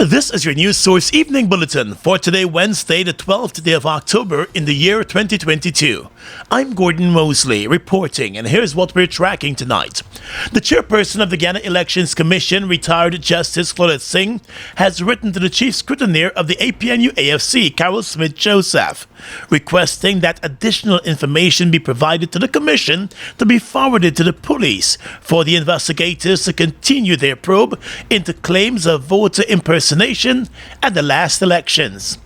This is your news source evening bulletin for today, Wednesday, the 12th day of October in the year 2022. I'm Gordon Mosley reporting, and here's what we're tracking tonight. The chairperson of the Guyana Elections Commission, retired Justice Claudette Singh, has written to the chief scrutineer of the APNU-AFC, Carol Smith-Joseph, requesting that additional information be provided to the commission to be forwarded to the police for the investigators to continue their probe into claims of voter impersonation at the last elections.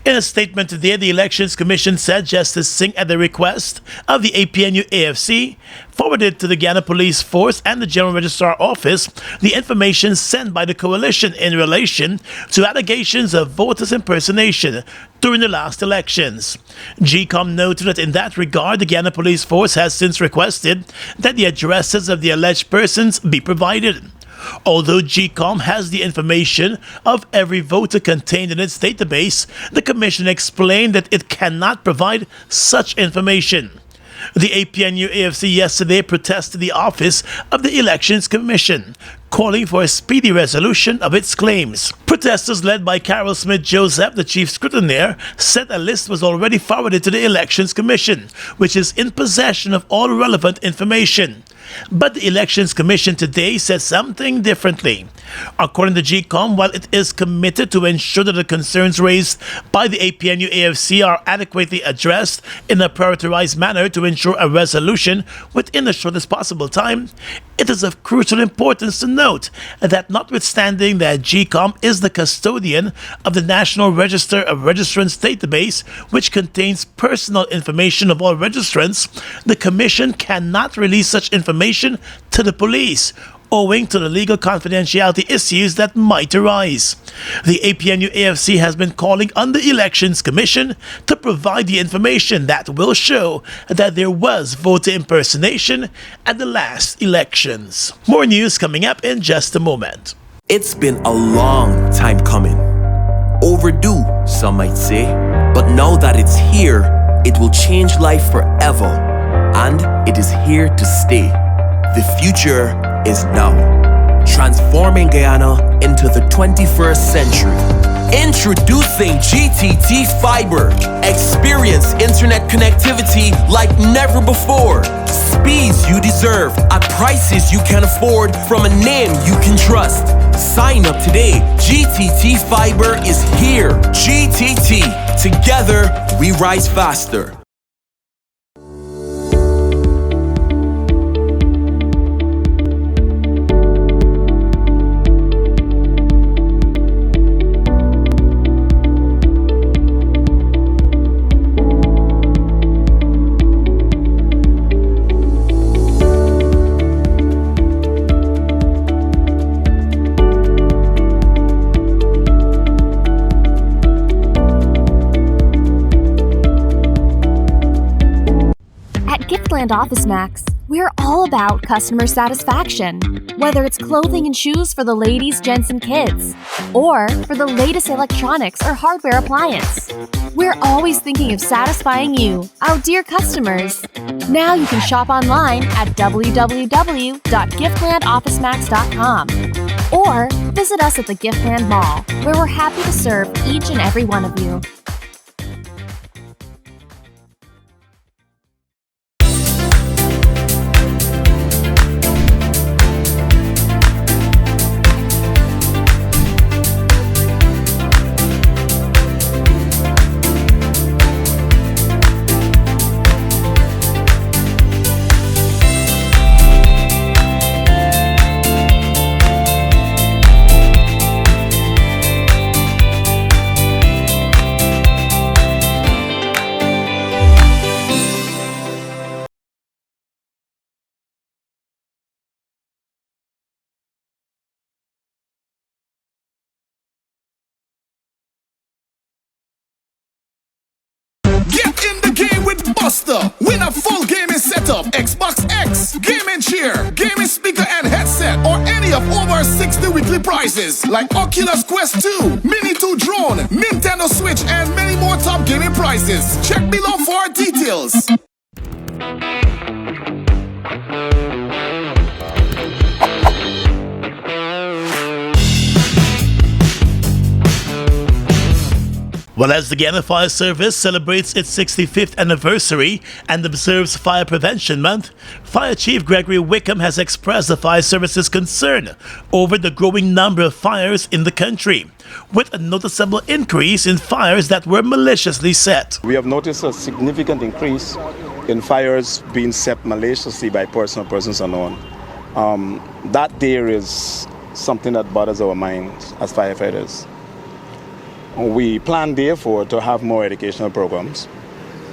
In a statement today, the Elections Commission said Justice Singh, at the request of the APNU-AFC, forwarded to the Guyana Police Force and the General Registrar Office the information sent by the coalition in relation to allegations of voters' impersonation during the last elections. GCOM noted that in that regard, the Guyana Police Force has since requested that the addresses of the alleged persons be provided. Although GCOM has the information of every voter contained in its database, the Commission explained that it cannot provide such information. The APNU-AFC yesterday protested the office of the Elections Commission, calling for a speedy resolution of its claims. Protesters led by Carol Smith-Joseph, the chief scrutineer, said a list was already forwarded to the Elections Commission, which is in possession of all relevant information. But the Elections Commission today said something differently. According to GCOM, while it is committed to ensure that the concerns raised by the APNU-AFC are adequately addressed in a prioritized manner to ensure a resolution within the shortest possible time, it is of crucial importance to note that notwithstanding that GCOM is the custodian of the National Register of Registrants database, which contains personal information of all registrants, the Commission cannot release such information to the police, owing to the legal confidentiality issues that might arise. The APNU-AFC has been calling on the Elections Commission to provide the information that will show that there was voter impersonation at the last elections. More news coming up in just a moment. It's been a long time coming. Overdue, some might say. But now that it's here, it will change life forever. And it is here to stay. The future is now, transforming Guyana into the 21st century. Introducing GTT Fiber. Experience internet connectivity like never before. Speeds you deserve at prices you can afford from a name you can trust. Sign up today. GTT Fiber is here. GTT. Together, we rise faster. Giftland Office Max, we're all about customer satisfaction. Whether it's clothing and shoes for the ladies, gents, and kids, or for the latest electronics or hardware appliance, we're always thinking of satisfying you, our dear customers. Now you can shop online at www.giftlandofficemax.com or visit us at the Giftland Mall, where we're happy to serve each and every one of you. Buster. Win a full gaming setup, Xbox X, gaming chair, gaming speaker and headset, or any of over 60 weekly prizes like Oculus Quest 2, Mini 2 drone, Nintendo Switch, and many more top gaming prizes. Check below for details. Well, as the Guyana Fire Service celebrates its 65th anniversary and observes Fire Prevention Month, Fire Chief Gregory Wickham has expressed the Fire Service's concern over the growing number of fires in the country, with a noticeable increase in fires that were maliciously set. We have noticed a significant increase in fires being set maliciously by persons unknown. That there is something that bothers our minds as firefighters. We plan, therefore, to have more educational programs,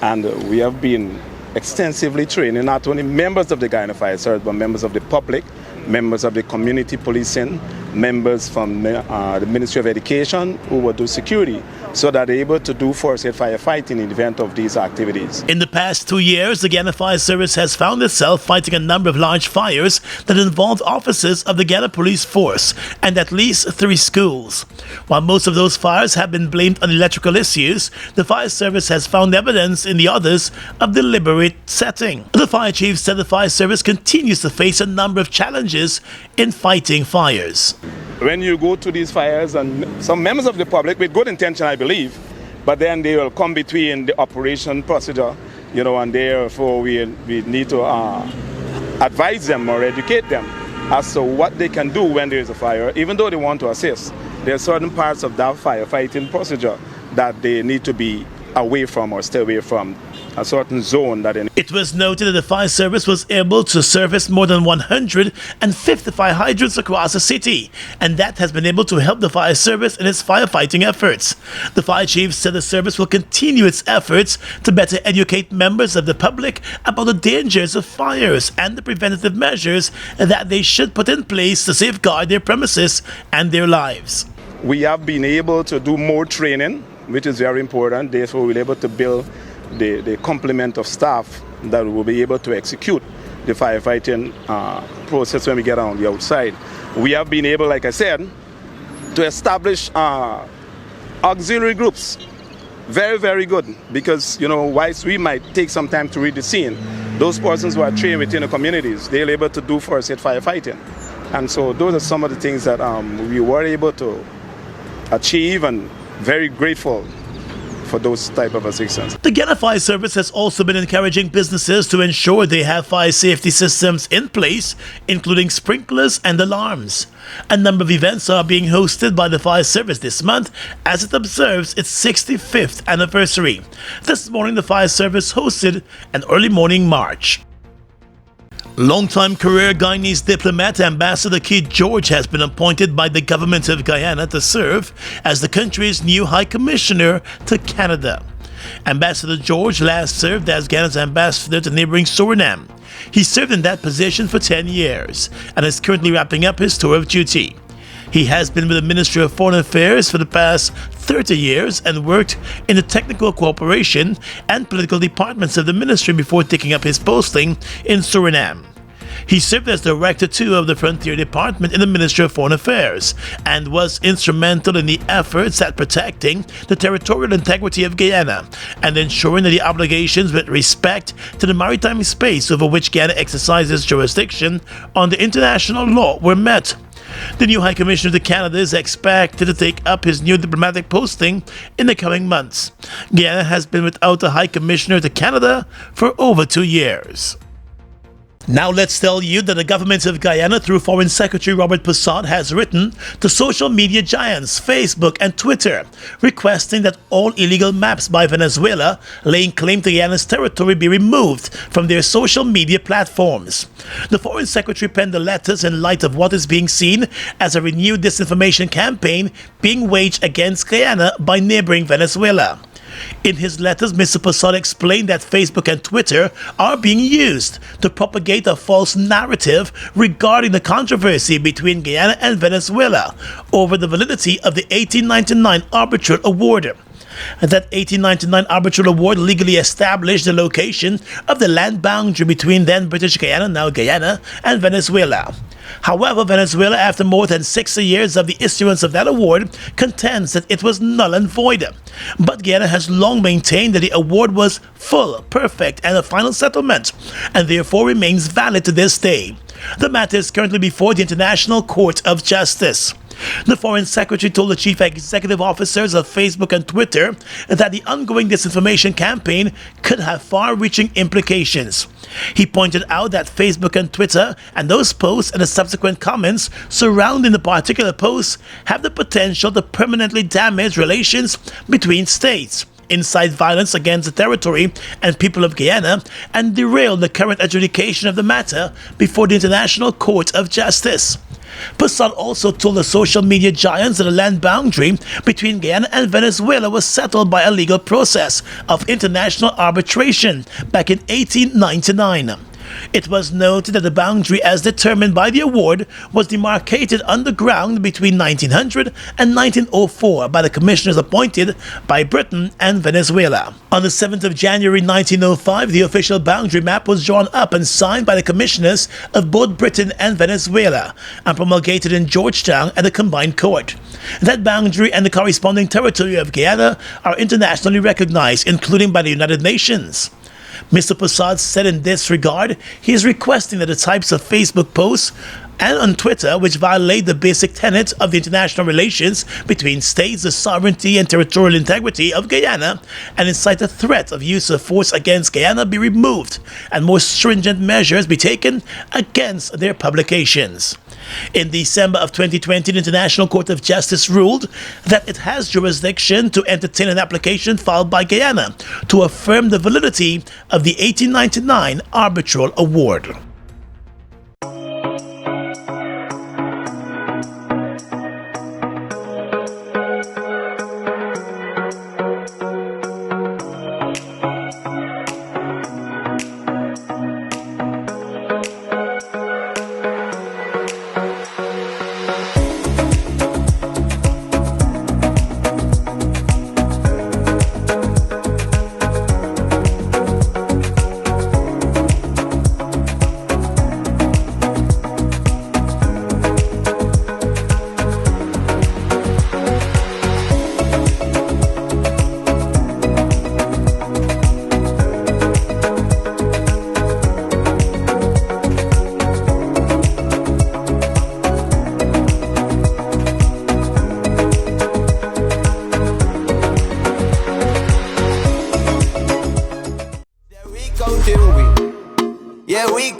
and we have been extensively training not only members of the Guyana Fire Service, but members of the public, members of the community policing, members from the Ministry of Education who will do security, so that they're able to do first aid firefighting in the event of these activities. In the past 2 years, the Guyana Fire Service has found itself fighting a number of large fires that involved officers of the Guyana Police Force and at least 3 schools. While most of those fires have been blamed on electrical issues, the Fire Service has found evidence in the others of deliberate setting. The Fire Chief said the Fire Service continues to face a number of challenges in fighting fires. When you go to these fires, and some members of the public, with good intention I believe, but then they will come between the operation procedure, and therefore we need to advise them or educate them as to what they can do when there is a fire. Even though they want to assist, there are certain parts of that firefighting procedure that they need to be away from or stay away from. A certain zone that It was noted that the Fire Service was able to service more than 155 hydrants across the city, and that has been able to help the Fire Service in its firefighting efforts. The Fire Chief said the service will continue its efforts to better educate members of the public about the dangers of fires and the preventative measures that they should put in place to safeguard their premises and their lives. We have been able to do more training, which is very important. Therefore, we're able to build the complement of staff that will be able to execute the firefighting process when we get on the outside. We have been able, like I said, to establish auxiliary groups. Very, very good, because, whilst we might take some time to read the scene, those persons who are trained within the communities, they're able to do first aid firefighting. And so those are some of the things that we were able to achieve, and very grateful for those type of assistance. The Guyana Fire Service has also been encouraging businesses to ensure they have fire safety systems in place, including sprinklers and alarms. A number of events are being hosted by the Fire Service this month as it observes its 65th anniversary. This morning, the Fire Service hosted an early morning march. Longtime career Guyanese diplomat Ambassador Keith George has been appointed by the government of Guyana to serve as the country's new High Commissioner to Canada. Ambassador George last served as Guyana's ambassador to neighboring Suriname. He served in that position for 10 years and is currently wrapping up his tour of duty. He has been with the Ministry of Foreign Affairs for the past 30 years and worked in the technical cooperation and political departments of the ministry before taking up his posting in Suriname. He served as Director too of the Frontier Department in the Ministry of Foreign Affairs and was instrumental in the efforts at protecting the territorial integrity of Guyana and ensuring that the obligations with respect to the maritime space over which Guyana exercises jurisdiction under international law were met. The new High Commissioner to Canada is expected to take up his new diplomatic posting in the coming months. Guyana has been without a High Commissioner to Canada for over 2 years. Now let's tell you that the government of Guyana, through Foreign Secretary Robert Poussaint, has written to social media giants Facebook and Twitter, requesting that all illegal maps by Venezuela laying claim to Guyana's territory be removed from their social media platforms. The Foreign Secretary penned the letters in light of what is being seen as a renewed disinformation campaign being waged against Guyana by neighboring Venezuela. In his letters, Mr. Poussaint explained that Facebook and Twitter are being used to propagate a false narrative regarding the controversy between Guyana and Venezuela over the validity of the 1899 Arbitral Award. That 1899 Arbitral Award legally established the location of the land boundary between then British Guyana, now Guyana, and Venezuela. However, Venezuela, after more than 60 years of the issuance of that award, contends that it was null and void. But Guyana has long maintained that the award was full, perfect, and a final settlement, and therefore remains valid to this day. The matter is currently before the International Court of Justice. The Foreign Secretary told the chief executive officers of Facebook and Twitter that the ongoing disinformation campaign could have far-reaching implications. He pointed out that Facebook and Twitter and those posts and the subsequent comments surrounding the particular posts have the potential to permanently damage relations between states, incite violence against the territory and people of Guyana, and derail the current adjudication of the matter before the International Court of Justice. Prasad also told the social media giants that the land boundary between Guyana and Venezuela was settled by a legal process of international arbitration back in 1899. It was noted that the boundary as determined by the award was demarcated underground between 1900 and 1904 by the commissioners appointed by Britain and Venezuela. On the 7th of January 1905, the official boundary map was drawn up and signed by the commissioners of both Britain and Venezuela and promulgated in Georgetown at the combined court. That boundary and the corresponding territory of Guyana are internationally recognized, including by the United Nations. Mr. Prasad said in this regard, he is requesting that the types of Facebook posts and on Twitter which violate the basic tenets of the international relations between states, the sovereignty and territorial integrity of Guyana, and incite a threat of use of force against Guyana be removed and more stringent measures be taken against their publications. In December of 2020, the International Court of Justice ruled that it has jurisdiction to entertain an application filed by Guyana to affirm the validity of the 1899 arbitral award.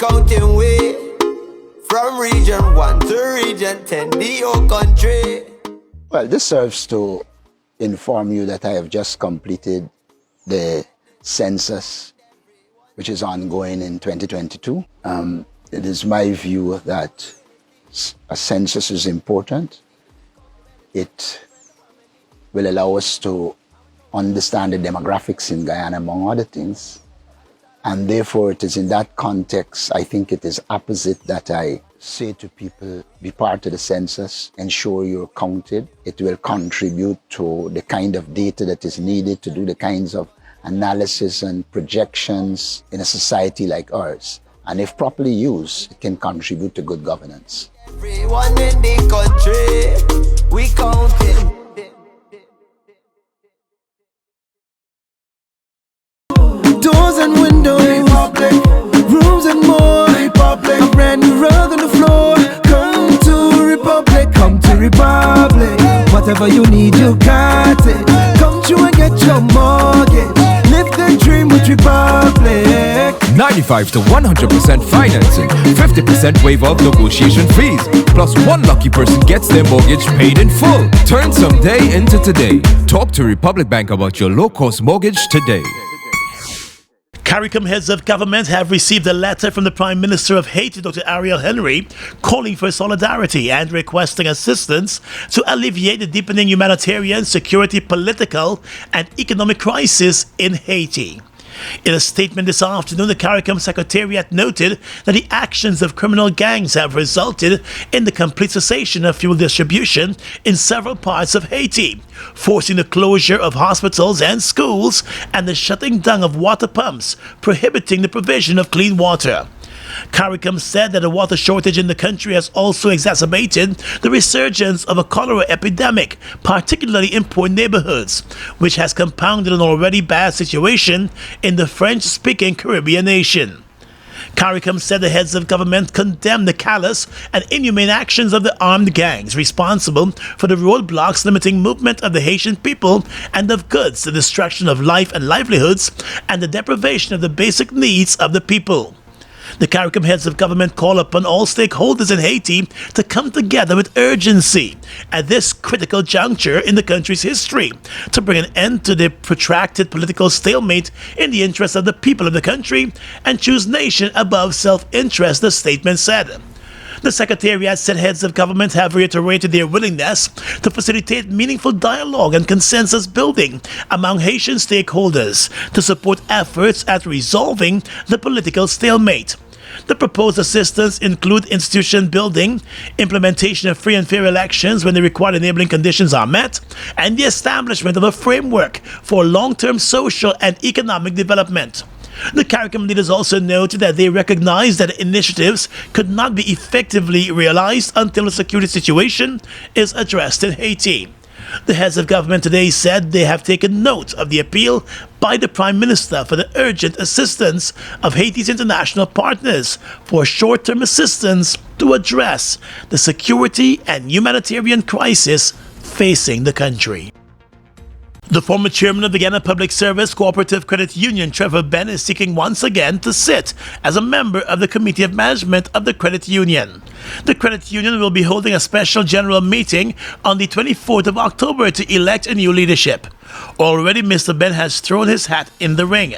counting way from region 1 to region 10, the whole country. Well, this serves to inform you that I have just completed the census, which is ongoing in 2022. It is my view that a census is important. It will allow us to understand the demographics in Guyana, among other things. And therefore, it is in that context, I think it is opposite that I say to people, be part of the census, ensure you're counted. It will contribute to the kind of data that is needed to do the kinds of analysis and projections in a society like ours. And if properly used, it can contribute to good governance. Everyone in the country, we counting. Doors and windows, Republic. Rooms and more, Republic. A brand new rug on the floor. Come to Republic, come to Republic. Whatever you need, you got it. Come to and get your mortgage. Live the dream with Republic. 95 to 100% financing, 50% waiver of negotiation fees, plus one lucky person gets their mortgage paid in full. Turn someday into today. Talk to Republic Bank about your low-cost mortgage today. CARICOM heads of government have received a letter from the Prime Minister of Haiti, Dr. Ariel Henry, calling for solidarity and requesting assistance to alleviate the deepening humanitarian, security, political, and economic crisis in Haiti. In a statement this afternoon, the CARICOM Secretariat noted that the actions of criminal gangs have resulted in the complete cessation of fuel distribution in several parts of Haiti, forcing the closure of hospitals and schools and the shutting down of water pumps, prohibiting the provision of clean water. CARICOM said that the water shortage in the country has also exacerbated the resurgence of a cholera epidemic, particularly in poor neighborhoods, which has compounded an already bad situation in the French-speaking Caribbean nation. CARICOM said the heads of government condemned the callous and inhumane actions of the armed gangs responsible for the roadblocks limiting movement of the Haitian people and of goods, the destruction of life and livelihoods, and the deprivation of the basic needs of the people. The CARICOM heads of government call upon all stakeholders in Haiti to come together with urgency at this critical juncture in the country's history to bring an end to the protracted political stalemate in the interest of the people of the country and choose nation above self-interest, the statement said. The Secretariat said heads of government have reiterated their willingness to facilitate meaningful dialogue and consensus building among Haitian stakeholders to support efforts at resolving the political stalemate. The proposed assistance include institution building, implementation of free and fair elections when the required enabling conditions are met, and the establishment of a framework for long-term social and economic development. The CARICOM leaders also noted that they recognize that initiatives could not be effectively realized until the security situation is addressed in Haiti. The heads of government today said they have taken note of the appeal by the Prime Minister for the urgent assistance of Haiti's international partners for short-term assistance to address the security and humanitarian crisis facing the country. The former chairman of the Guyana Public Service Cooperative Credit Union, Trevor Ben, is seeking once again to sit as a member of the Committee of Management of the credit union. The credit union will be holding a special general meeting on the 24th of October to elect a new leadership. Already, Mr. Ben has thrown his hat in the ring.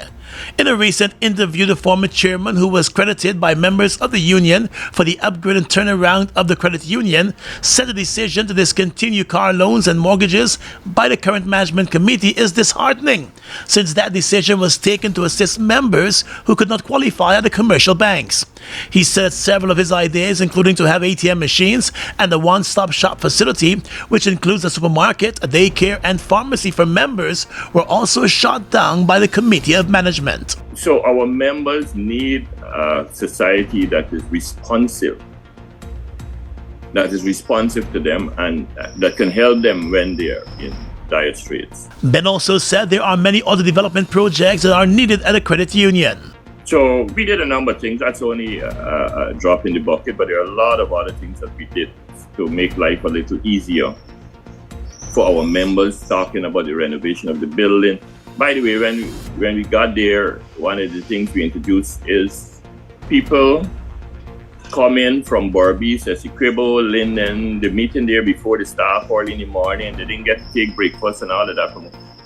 In a recent interview, the former chairman, who was credited by members of the union for the upgrade and turnaround of the credit union, said the decision to discontinue car loans and mortgages by the current management committee is disheartening, since that decision was taken to assist members who could not qualify at the commercial banks. He said several of his ideas, including to have ATM machines and a one-stop shop facility, which includes a supermarket, a daycare, and pharmacy for members, were also shot down by the Committee of Management. So our members need a society that is responsive to them and that can help them when they're in dire straits. Ben also said there are many other development projects that are needed at a credit union. So we did a number of things. That's only a drop in the bucket, but there are a lot of other things that we did to make life a little easier for our members, talking about the renovation of the building. By the way, when we got there, one of the things we introduced is people come in from Barbies, Essequibo, Linden, the meeting there before the staff early in the morning. They didn't get to take breakfast and all of that.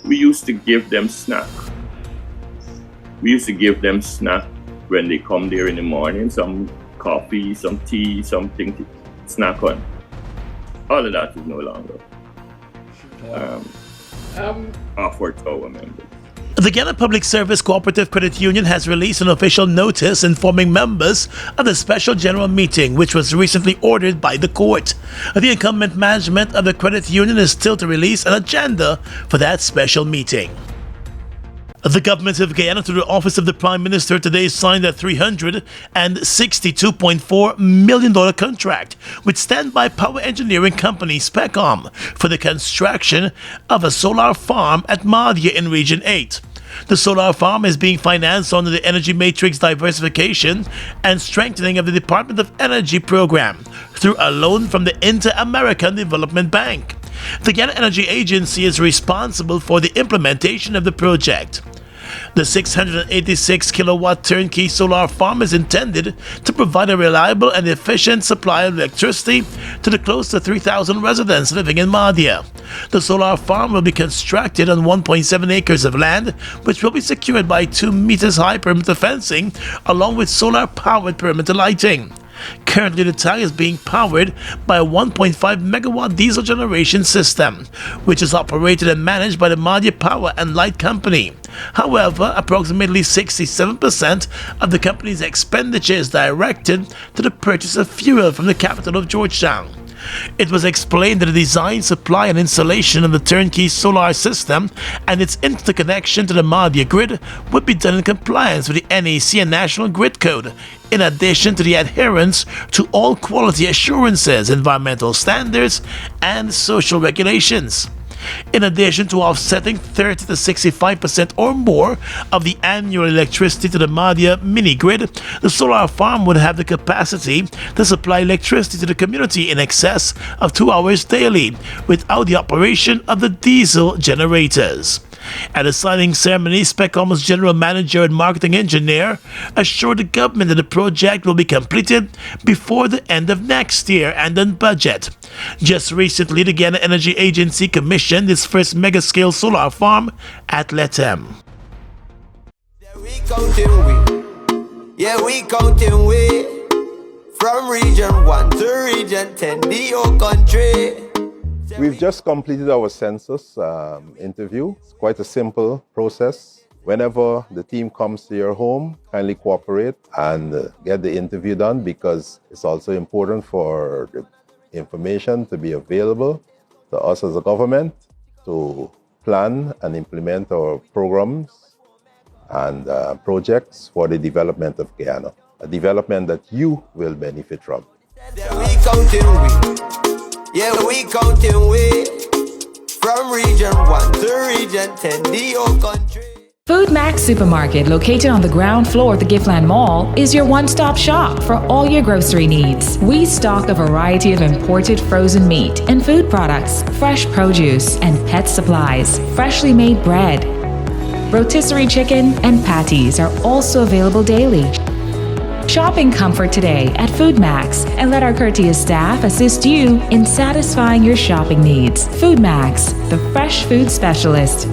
We used to give them snack. We used to give them snack when they come there in the morning, some coffee, some tea, something to snack on. All of that is no longer offered to our members. The Guyana Public Service Cooperative Credit Union has released an official notice informing members of the special general meeting, which was recently ordered by the court. The incumbent management of the credit union is still to release an agenda for that special meeting. The government of Guyana, through the Office of the Prime Minister, today signed a $362.4 million contract with standby power engineering company Specom for the construction of a solar farm at Madia in Region 8. The solar farm is being financed under the Energy Matrix Diversification and Strengthening of the Department of Energy program through a loan from the Inter-American Development Bank. The Guyana Energy Agency is responsible for the implementation of the project. The 686 kilowatt turnkey solar farm is intended to provide a reliable and efficient supply of electricity to the close to 3,000 residents living in Madia. The solar farm will be constructed on 1.7 acres of land, which will be secured by 2 meters high perimeter fencing along with solar powered perimeter lighting. Currently, the town is being powered by a 1.5 megawatt diesel generation system, which is operated and managed by the Madia Power and Light Company. However, approximately 67% of the company's expenditure is directed to the purchase of fuel from the capital of Georgetown. It was explained that the design, supply, and installation of the turnkey solar system and its interconnection to the Madia grid would be done in compliance with the NEC and National Grid Code, in addition to the adherence to all quality assurances, environmental standards, and social regulations. In addition to offsetting 30 to 65% or more of the annual electricity to the Madhya mini grid, the solar farm would have the capacity to supply electricity to the community in excess of 2 hours daily without the operation of the diesel generators. At the signing ceremony, Specom's general manager and marketing engineer assured the government that the project will be completed before the end of next year and on budget. Just recently, the Guyana Energy Agency commissioned its first mega-scale solar farm at Letem. Yeah, we counting we from region 1 to region 10, the whole country. We've just completed our census interview. It's quite a simple process. Whenever the team comes to your home, kindly cooperate and get the interview done, because it's also important for the information to be available to us as a government to plan and implement our programs and projects for the development of Guyana, a development that you will benefit from. Yeah, we counting we from region 1 to region 10, the whole country. Food Max Supermarket, located on the ground floor at the Giftland Mall, is your one-stop shop for all your grocery needs. We stock a variety of imported frozen meat and food products, fresh produce, and pet supplies, freshly made bread. Rotisserie chicken and patties are also available daily. Shop in comfort today at Food Max and let our courteous staff assist you in satisfying your shopping needs. Food Max, the fresh food specialist.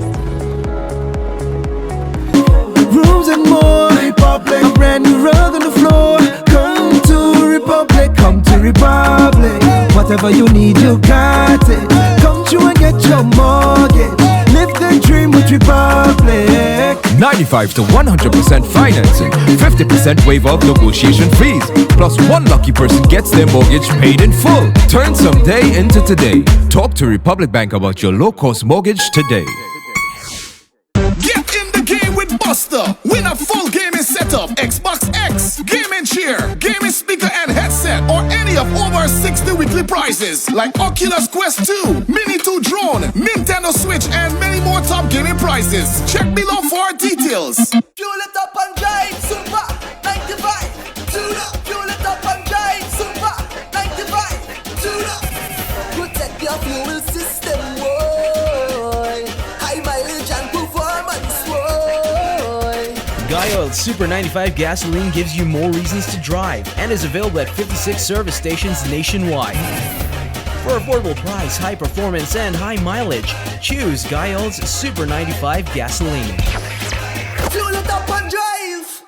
Rooms and more, Republic, a brand new rug on the floor. Come to Republic, come to Republic. Whatever you need, you got it. Come through and get your mortgage. Live the dream with Republic. 95 to 100% financing, 50% waiver of negotiation fees, plus one lucky person gets their mortgage paid in full. Turn someday into today. Talk to Republic Bank about your low-cost mortgage today. Get in the game with Buster. Win a full gaming setup, Xbox X, gaming chair, gaming speaker and headset, or any of over 60 weekly prizes like Oculus Quest 2, Mini 2 drone, Nintendo Switch, and many more top gaming prizes. Check below for details. Fuel it up and drive, Super 95. Tune up, fuel it up and drive, Super 95. Tune up. Protect your fuel system, boy. High mileage and performance, boy. Guy Oil's Super 95 gasoline gives you more reasons to drive and is available at 56 service stations nationwide. For affordable price, high performance, and high mileage, choose Guy Oil's Super 95 gasoline. Fuel it up and drive.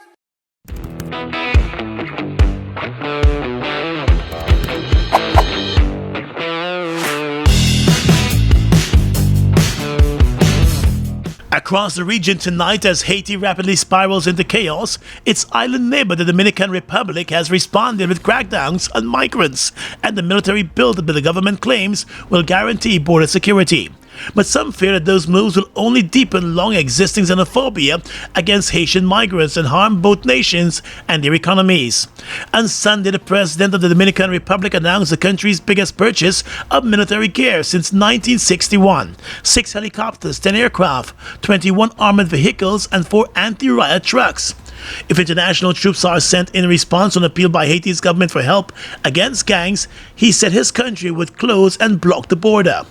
Across the region tonight, as Haiti rapidly spirals into chaos, its island neighbor, the Dominican Republic, has responded with crackdowns on migrants and the military build that the government claims will guarantee border security. But some fear that those moves will only deepen long-existing xenophobia against Haitian migrants and harm both nations and their economies. On Sunday, the president of the Dominican Republic announced the country's biggest purchase of military gear since 1961. 6 helicopters, 10 aircraft, 21 armored vehicles, and 4 anti-riot trucks. If international troops are sent in response to an appeal by Haiti's government for help against gangs, he said his country would close and block the border.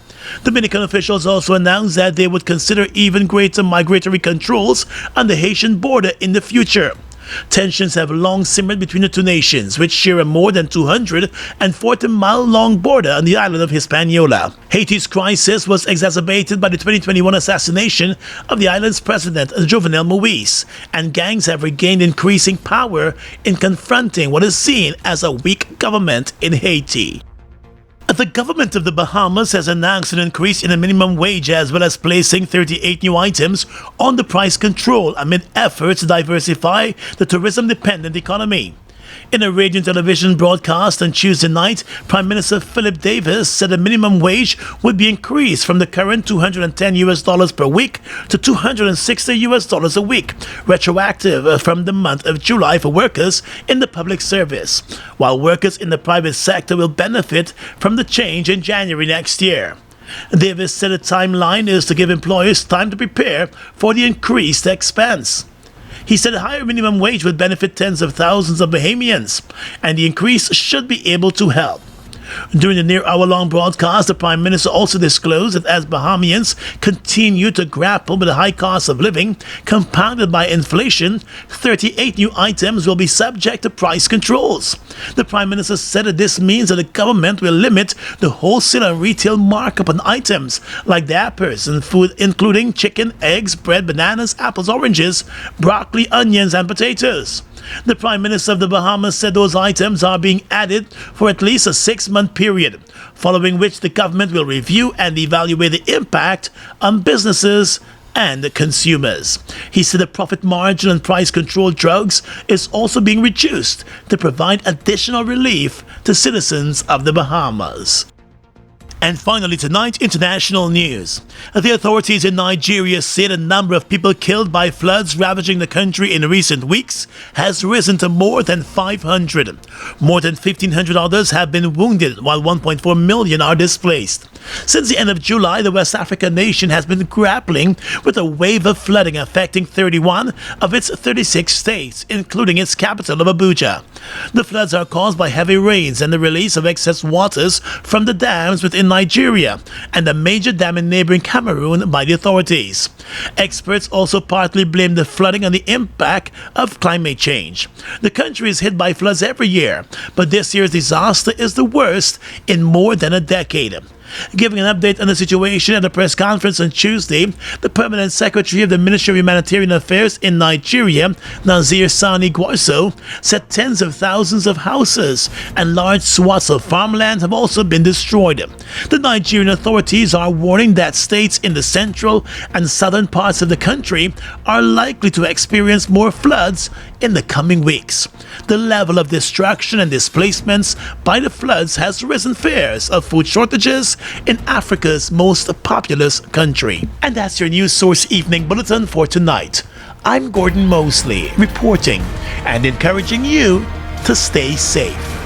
Dominican officials also announced that they would consider even greater migratory controls on the Haitian border in the future. Tensions have long simmered between the two nations, which share a more than 240-mile-long border on the island of Hispaniola. Haiti's crisis was exacerbated by the 2021 assassination of the island's president, Jovenel Moïse, and gangs have regained increasing power in confronting what is seen as a weak government in Haiti. The government of the Bahamas has announced an increase in the minimum wage as well as placing 38 new items on the price control amid efforts to diversify the tourism-dependent economy. In a radio and television broadcast on Tuesday night, Prime Minister Philip Davis said the minimum wage would be increased from the current $210 per week to $260 a week, retroactive from the month of July for workers in the public service, while workers in the private sector will benefit from the change in January next year. Davis said the timeline is to give employers time to prepare for the increased expense. He said a higher minimum wage would benefit tens of thousands of Bahamians, and the increase should be able to help. During the near-hour-long broadcast, the Prime Minister also disclosed that as Bahamians continue to grapple with the high cost of living compounded by inflation, 38 new items will be subject to price controls. The Prime Minister said that this means that the government will limit the wholesale and retail markup on items like diapers and food including chicken, eggs, bread, bananas, apples, oranges, broccoli, onions and potatoes. The Prime Minister of the Bahamas said those items are being added for at least a 6-month period, following which the government will review and evaluate the impact on businesses and consumers. He said the profit margin on price-controlled drugs is also being reduced to provide additional relief to citizens of the Bahamas. And finally tonight, international news. The authorities in Nigeria say the number of people killed by floods ravaging the country in recent weeks has risen to more than 500. More than 1,500 others have been wounded, while 1.4 million are displaced. Since the end of July, the West African nation has been grappling with a wave of flooding affecting 31 of its 36 states, including its capital of Abuja. The floods are caused by heavy rains and the release of excess waters from the dams within Nigeria and a major dam in neighboring Cameroon by the authorities. Experts also partly blame the flooding on the impact of climate change. The country is hit by floods every year, but this year's disaster is the worst in more than a decade. Giving an update on the situation at a press conference on Tuesday, the Permanent Secretary of the Ministry of Humanitarian Affairs in Nigeria, Nazir Sani Gwarso, said tens of thousands of houses and large swaths of farmland have also been destroyed. The Nigerian authorities are warning that states in the central and southern parts of the country are likely to experience more floods in the coming weeks. The level of destruction and displacements by the floods has risen fears of food shortages in Africa's most populous country. And that's your News Source Evening Bulletin for tonight. I'm Gordon Mosley, reporting and encouraging you to stay safe.